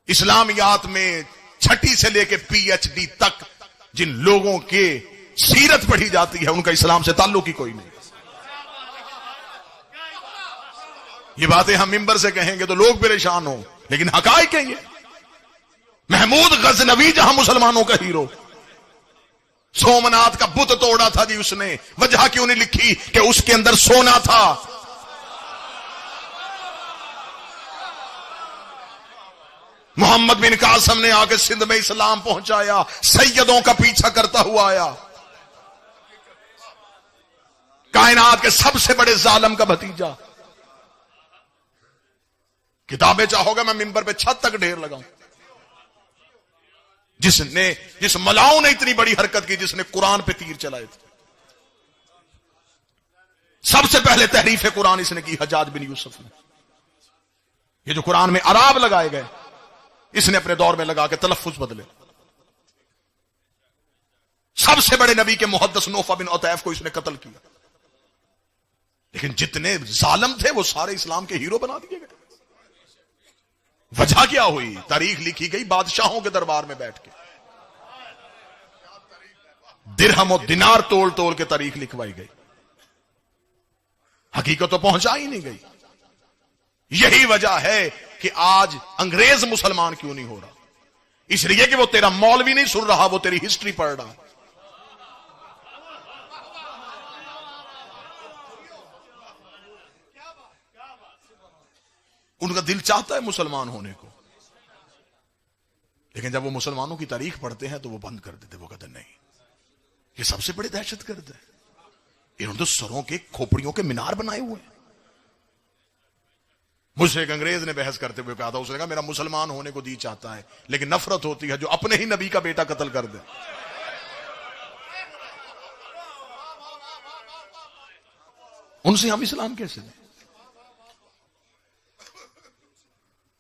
اسلامیات میں چھٹی سے لے کے پی ایچ ڈی تک جن لوگوں کے سیرت پڑھی جاتی ہے ان کا اسلام سے تعلق ہی کوئی نہیں. یہ باتیں ہم ممبر سے کہیں گے تو لوگ پریشان ہوں، لیکن حقائق ہیں یہ. محمود غزنوی جہاں مسلمانوں کا ہیرو، سومنات کا بت توڑا تھا جی اس نے، وجہ کیوں نہیں لکھی کہ اس کے اندر سونا تھا. محمد بن قاسم نے آ کے سندھ میں اسلام پہنچایا، سیدوں کا پیچھا کرتا ہوا آیا. کائنات کے سب سے بڑے ظالم کا بھتیجا. کتابیں چاہو گے میں ممبر پہ چھت تک ڈھیر لگاؤں. جس ملاؤں نے اتنی بڑی حرکت کی، جس نے قرآن پہ تیر چلائے تھے. سب سے پہلے تحریف قرآن اس نے کی حجاج بن یوسف نے. یہ جو قرآن میں اعراب لگائے گئے اس نے اپنے دور میں لگا کے تلفظ بدلے. سب سے بڑے نبی کے محدث نوفا بن عطیف کو اس نے قتل کیا. لیکن جتنے ظالم تھے وہ سارے اسلام کے ہیرو بنا دیے گئے. وجہ کیا ہوئی؟ تاریخ لکھی گئی بادشاہوں کے دربار میں بیٹھ کے، درہم و دینار تول تول کے تاریخ لکھوائی گئی. حقیقت تو پہنچا ہی نہیں گئی. یہی وجہ ہے کہ آج انگریز مسلمان کیوں نہیں ہو رہا، اس لیے کہ وہ تیرا مولوی نہیں سن رہا، وہ تیری ہسٹری پڑھ رہا. ان کا دل چاہتا ہے مسلمان ہونے کو، لیکن جب وہ مسلمانوں کی تاریخ پڑھتے ہیں تو وہ بند کر دیتے. وہ کہتے نہیں، یہ سب سے بڑے دہشت گرد ہے. انہوں نے تو سروں کے کھوپڑیوں کے مینار بنائے ہوئے ہیں. مجھ سے ایک انگریز نے بحث کرتے ہوئے کہا تھا، اس نے کہا میرا مسلمان ہونے کو دی چاہتا ہے لیکن نفرت ہوتی ہے جو اپنے ہی نبی کا بیٹا قتل کر دے. ان سے ہم اسلام کیسے دیں؟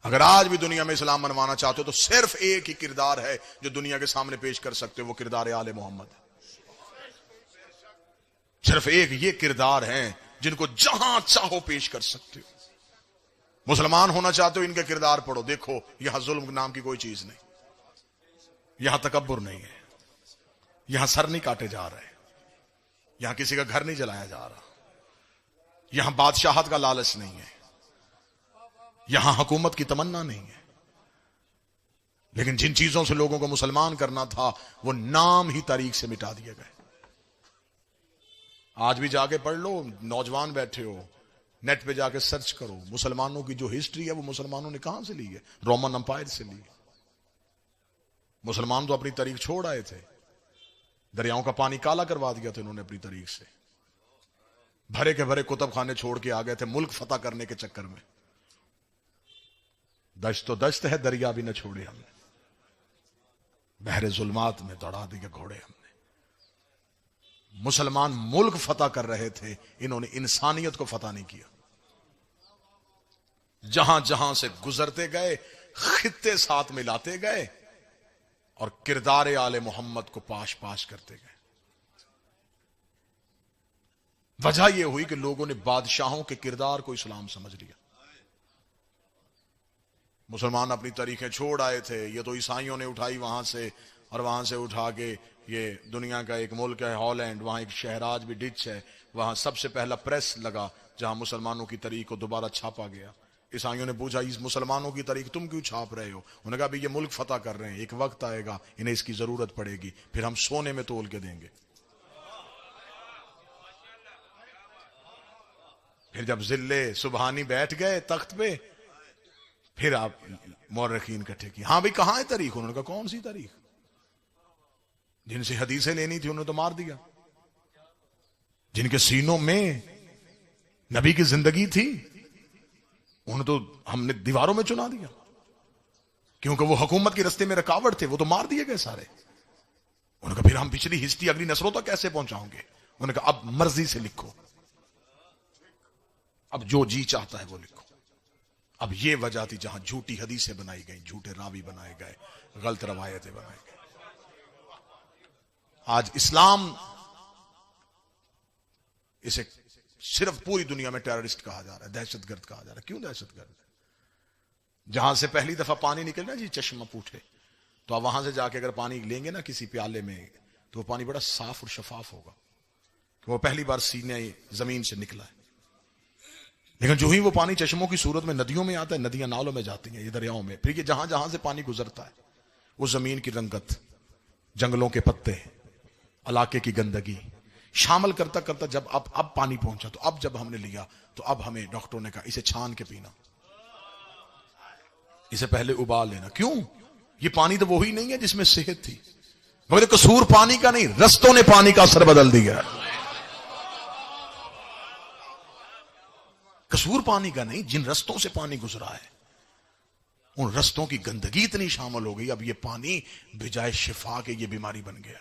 اگر آج بھی دنیا میں اسلام منوانا چاہتے ہو تو صرف ایک ہی کردار ہے جو دنیا کے سامنے پیش کر سکتے ہو، وہ کردار آل محمد. صرف ایک یہ کردار ہیں جن کو جہاں چاہو پیش کر سکتے ہو. مسلمان ہونا چاہتے ہو ان کے کردار پڑھو، دیکھو یہاں ظلم نام کی کوئی چیز نہیں، یہاں تکبر نہیں ہے، یہاں سر نہیں کاٹے جا رہے، یہاں کسی کا گھر نہیں جلایا جا رہا، یہاں بادشاہت کا لالچ نہیں ہے، یہاں حکومت کی تمنا نہیں ہے. لیکن جن چیزوں سے لوگوں کو مسلمان کرنا تھا وہ نام ہی تاریخ سے مٹا دیے گئے. آج بھی جا کے پڑھ لو، نوجوان بیٹھے ہو نیٹ پہ جا کے سرچ کرو، مسلمانوں کی جو ہسٹری ہے وہ مسلمانوں نے کہاں سے لی ہے؟ رومن امپائر سے لی. مسلمان تو اپنی تاریخ چھوڑ آئے تھے، دریاؤں کا پانی کالا کروا دیا تھا انہوں نے اپنی تاریخ سے. بھرے کے بھرے کتب خانے چھوڑ کے آ گئے تھے ملک فتح کرنے کے چکر میں. دشت تو دشت ہے، دریا بھی نہ چھوڑے ہم نے، بحر ظلمات میں دوڑا دیے گھوڑے ہم نے. مسلمان ملک فتح کر رہے تھے، انہوں نے انسانیت کو فتح نہیں کیا. جہاں جہاں سے گزرتے گئے خطے ساتھ ملاتے گئے اور کردار آل محمد کو پاش پاش کرتے گئے. وجہ یہ ہوئی کہ لوگوں نے بادشاہوں کے کردار کو اسلام سمجھ لیا. مسلمان اپنی تاریخیں چھوڑ آئے تھے، یہ تو عیسائیوں نے اٹھائی وہاں سے، اور وہاں سے اٹھا کے یہ دنیا کا ایک ملک ہے ہالینڈ، وہاں ایک شہراج بھی ڈچ ہے، وہاں سب سے پہلا پریس لگا جہاں مسلمانوں کی تاریخ کو دوبارہ چھاپا گیا. عیسائیوں نے پوچھا اس مسلمانوں کی تاریخ تم کیوں چھاپ رہے ہو؟ انہوں نے کہا بھی یہ ملک فتح کر رہے ہیں، ایک وقت آئے گا انہیں اس کی ضرورت پڑے گی، پھر ہم سونے میں تول کے دیں گے. پھر جب ذلے سبحانی بیٹھ گئے تخت پہ، پھر آپ مورخین اکٹھے کی، ہاں بھائی کہاں ہے تاریخ؟ انہوں نے کہا کون سی تاریخ؟ جن سے حدیثیں لینی تھی انہوں نے تو مار دیا، جن کے سینوں میں نبی کی زندگی تھی انہیں تو ہم نے دیواروں میں چنا دیا، کیونکہ وہ حکومت کے رستے میں رکاوٹ تھے، وہ تو مار دیے گئے سارے. انہوں نے کہا پھر ہم پچھلی ہسٹری اگلی نسلوں تک کیسے پہنچاؤں گے؟ انہوں نے کہا اب مرضی سے لکھو، اب جو جی چاہتا ہے وہ لکھو. اب یہ وجہ تھی جہاں جھوٹی حدیثیں بنائی گئی، جھوٹے راوی بنائے گئے، غلط روایتیں بنائی گئی. آج اسلام اسے صرف پوری دنیا میں ٹیررسٹ کہا جا رہا ہے، دہشت گرد کہا جا رہا ہے. کیوں دہشت گرد ہے؟ جہاں سے پہلی دفعہ پانی نکلنا جی چشمہ پوٹھے، تو آپ وہاں سے جا کے اگر پانی لیں گے نا کسی پیالے میں تو وہ پانی بڑا صاف اور شفاف ہوگا کہ وہ پہلی بار سینے زمین سے نکلا ہے. لیکن جو ہی وہ پانی چشموں کی صورت میں ندیوں میں آتا ہے، ندیاں نالوں میں جاتی ہیں، یہ دریاؤں میں، پھر یہ جہاں جہاں سے پانی گزرتا ہے وہ زمین کی رنگت، جنگلوں کے پتے، علاقے کی گندگی شامل کرتا کرتا جب اب پانی پہنچا، تو اب جب ہم نے لیا تو اب ہمیں ڈاکٹروں نے کہا اسے چھان کے پینا، اسے پہلے ابال لینا. کیوں؟ یہ پانی تو وہی نہیں ہے جس میں صحت تھی، مگر قصور پانی کا نہیں، رستوں نے پانی کا اثر بدل دیا. قصور پانی کا نہیں، جن رستوں سے پانی گزرا ہے ان رستوں کی گندگی اتنی شامل ہو گئی، اب یہ پانی بجائے شفا کے یہ بیماری بن گیا.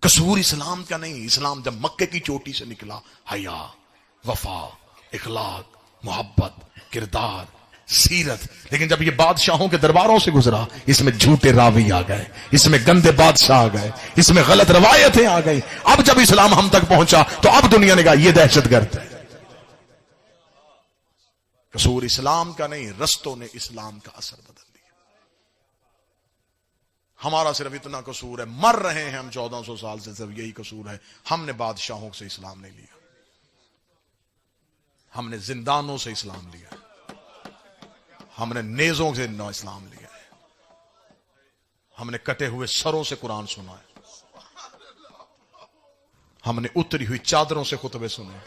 قصور اسلام کا نہیں، اسلام جب مکے کی چوٹی سے نکلا، حیا، وفا، اخلاق، محبت، کردار، سیرت. لیکن جب یہ بادشاہوں کے درباروں سے گزرا، اس میں جھوٹے راوی آ گئے، اس میں گندے بادشاہ آ گئے، اس میں غلط روایتیں آ گئی. اب جب اسلام ہم تک پہنچا تو اب دنیا نے کہا یہ دہشت گرد ہے. قصور اسلام کا نہیں، رستوں نے اسلام کا اثر بدل دیا. ہمارا صرف اتنا قصور ہے، مر رہے ہیں ہم 1400 سال سے، صرف یہی قصور ہے، ہم نے بادشاہوں سے اسلام نہیں لیا، ہم نے زندانوں سے اسلام لیا، ہم نے نیزوں سے نہ اسلام لیا ہے، ہم نے کٹے ہوئے سروں سے قرآن سنا ہے، ہم نے اتری ہوئی چادروں سے خطبے سنے.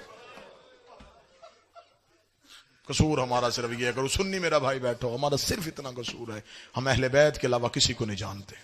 قصور ہمارا صرف یہ ہے، اگر سنی میرا بھائی بیٹھو، ہمارا صرف اتنا قصور ہے، ہم اہل بیت کے علاوہ کسی کو نہیں جانتے.